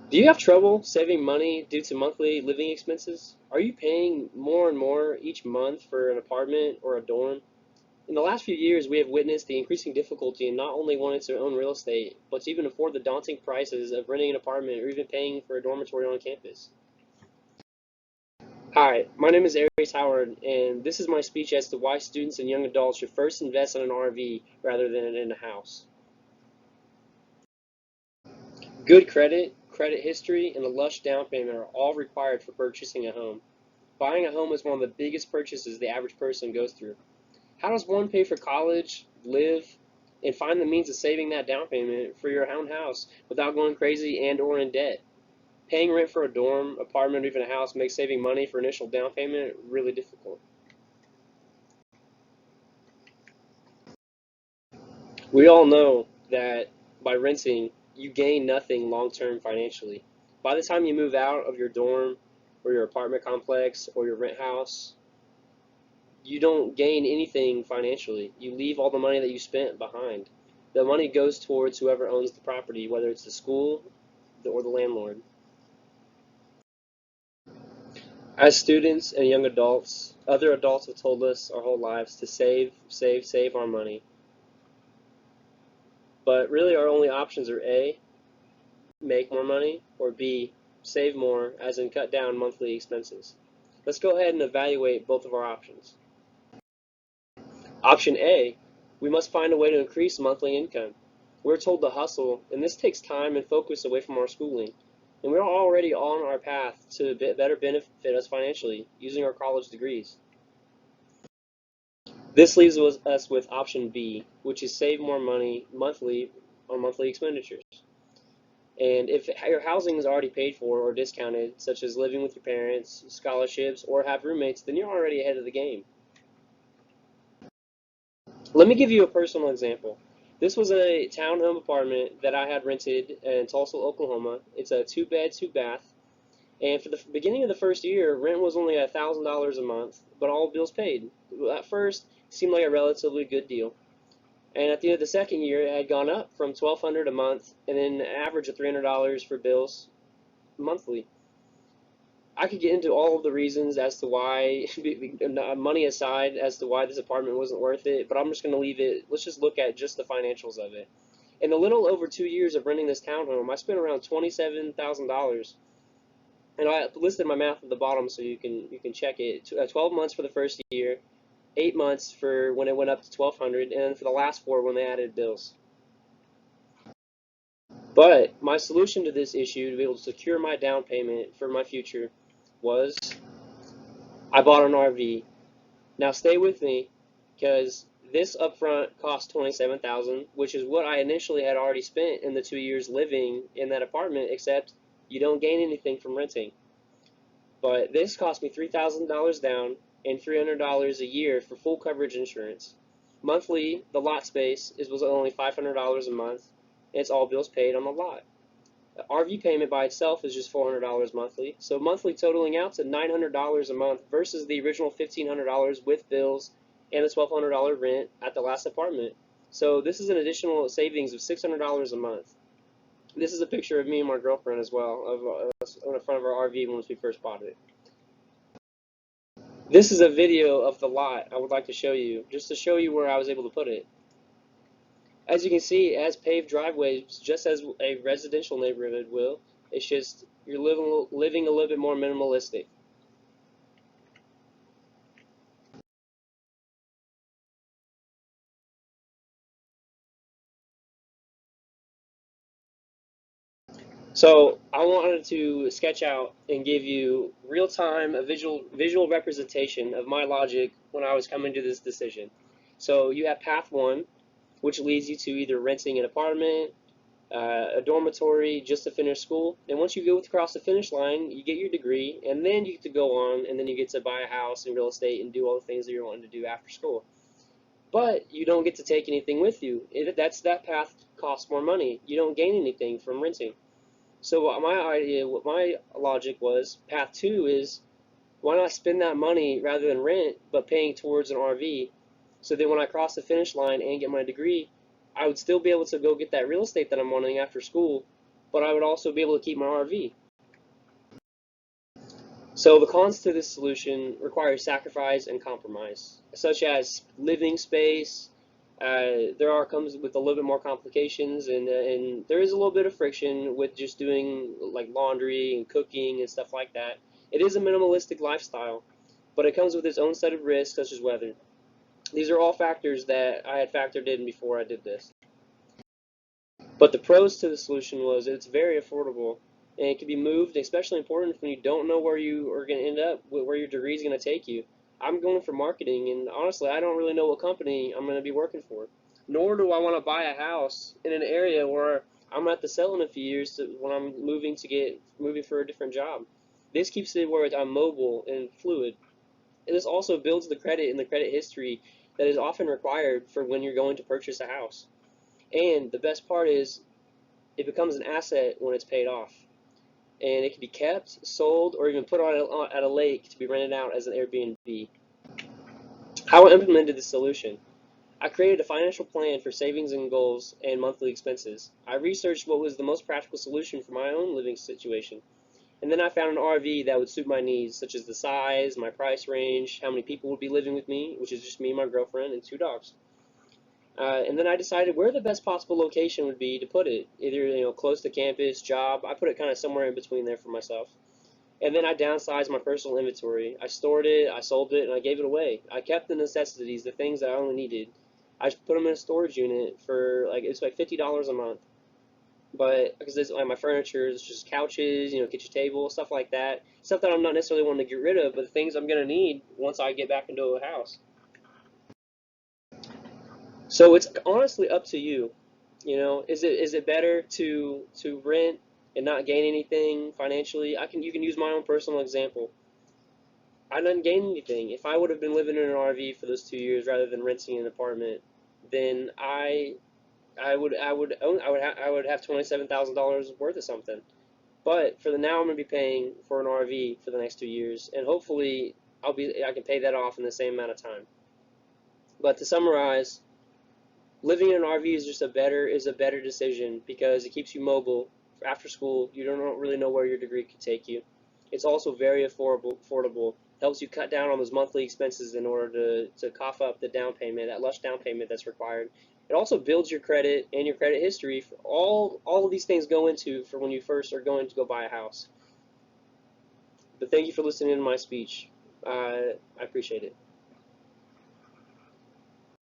Do you have trouble saving money due to monthly living expenses? Are you paying more and more each month for an apartment or a dorm? In the last few years, we have witnessed the increasing difficulty in not only wanting to own real estate, but to even afford the daunting prices of renting an apartment or even paying for a dormitory on campus. Hi, my name is Aries Howard, and this is my speech as to why students and young adults should first invest in an RV rather than in a house. Good credit, credit history, and a lush down payment are all required for purchasing a home. Buying a home is one of the biggest purchases the average person goes through. How does one pay for college, live, and find the means of saving that down payment for your own house without going crazy and or in debt? Paying rent for a dorm, apartment, or even a house makes saving money for initial down payment really difficult. We all know that by renting, you gain nothing long term financially. By the time you move out of your dorm or your apartment complex or your rent house, you don't gain anything financially. You leave all the money that you spent behind. The money goes towards whoever owns the property, whether it's the school or the landlord. As students and young adults, other adults have told us our whole lives to save, save, save our money. But really, our only options are A, make more money, or B, save more, as in cut down monthly expenses. Let's go ahead and evaluate both of our options. Option A, we must find a way to increase monthly income. We're told to hustle, and this takes time and focus away from our schooling. And we're already on our path to better benefit us financially using our college degrees. This leaves us with option B, which is save more money monthly on monthly expenditures. And if your housing is already paid for or discounted, such as living with your parents, scholarships, or have roommates, then you're already ahead of the game. Let me give you a personal example. This was a townhome apartment that I had rented in Tulsa, Oklahoma. It's a 2 bed, 2 bath. And for the beginning of the first year, rent was only $1,000 a month, but all bills paid. At first, it seemed like a relatively good deal. And at the end of the second year, it had gone up from $1,200 a month and then an average of $300 for bills monthly. I could get into all of the reasons as to why, money aside, as to why this apartment wasn't worth it, but I'm just going to leave it. Let's just look at just the financials of it. In the little over 2 years of renting this townhome, I spent around $27,000, and I listed my math at the bottom so you can check it. 12 months for the first year, 8 months for when it went up to 1,200, and then for the last four when they added bills. But my solution to this issue to be able to secure my down payment for my future was I bought an RV. Now stay with me, because this upfront cost $27,000, which is what I initially had already spent in the 2 years living in that apartment, except you don't gain anything from renting. But this cost me $3,000 down and $300 a year for full coverage insurance. Monthly, the lot space was only $500 a month, and it's all bills paid on the lot. The RV payment by itself is just $400 monthly, so monthly totaling out to $900 a month versus the original $1,500 with bills and the $1,200 rent at the last apartment. So this is an additional savings of $600 a month. This is a picture of me and my girlfriend as well, of us in front of our RV once we first bought it. This is a video of the lot I would like to show you, just to show you where I was able to put it. As you can see, it has paved driveways just as a residential neighborhood will. It's just you're living a little bit more minimalistic. So I wanted to sketch out and give you real-time a visual representation of my logic when I was coming to this decision. So you have path one, which leads you to either renting an apartment, a dormitory just to finish school. And once you go across the finish line, you get your degree, and then you get to go on, and then you get to buy a house and real estate and do all the things that you're wanting to do after school. But you don't get to take anything with you. That path costs more money. You don't gain anything from renting. So what my logic was, path two is why not spend that money rather than rent, but paying towards an RV. So then when I cross the finish line and get my degree, I would still be able to go get that real estate that I'm wanting after school, but I would also be able to keep my RV. So the cons to this solution require sacrifice and compromise, such as living space. Comes with a little bit more complications, and there is a little bit of friction with just doing like laundry and cooking and stuff like that. It is a minimalistic lifestyle, but it comes with its own set of risks, such as weather. These are all factors that I had factored in before I did this. But the pros to the solution was it's very affordable and it can be moved, especially important when you don't know where you are going to end up, where your degree is going to take you. I'm going for marketing, and honestly, I don't really know what company I'm going to be working for. Nor do I want to buy a house in an area where I'm going to have to sell in a few years when I'm moving for a different job. This keeps it where I'm mobile and fluid. And this also builds the credit and the credit history that is often required for when you're going to purchase a house. And the best part is it becomes an asset when it's paid off. And it can be kept, sold, or even put on at a lake to be rented out as an Airbnb. How I implemented this solution. I created a financial plan for savings and goals and monthly expenses. I researched what was the most practical solution for my own living situation. And then I found an RV that would suit my needs, such as the size, my price range, how many people would be living with me, which is just me, my girlfriend, and 2 dogs. And then I decided where the best possible location would be to put it. Either close to campus, job. I put it kind of somewhere in between there for myself. And then I downsized my personal inventory. I stored it, I sold it, and I gave it away. I kept the necessities, the things that I only needed. I just put them in a storage unit for it's like $50 a month. But because it's like my furniture is just couches, kitchen table, stuff like that. Stuff that I'm not necessarily wanting to get rid of, but the things I'm gonna need once I get back into a house. So it's honestly up to you. Is it better to rent and not gain anything financially? You can use my own personal example. I didn't gain anything. If I would have been living in an RV for those 2 years rather than renting an apartment, then I would have $27,000 worth of something. But for the now, I'm gonna be paying for an RV for the next 2 years, and hopefully I can pay that off in the same amount of time. But to summarize, living in an RV is a better decision because it keeps you mobile. After school, you don't really know where your degree could take you. It's also very affordable. Helps you cut down on those monthly expenses in order to cough up the down payment, that lush down payment that's required. It also builds your credit and your credit history. For all of these things go into for when you first are going to go buy a house. But thank you for listening to my speech. I appreciate it.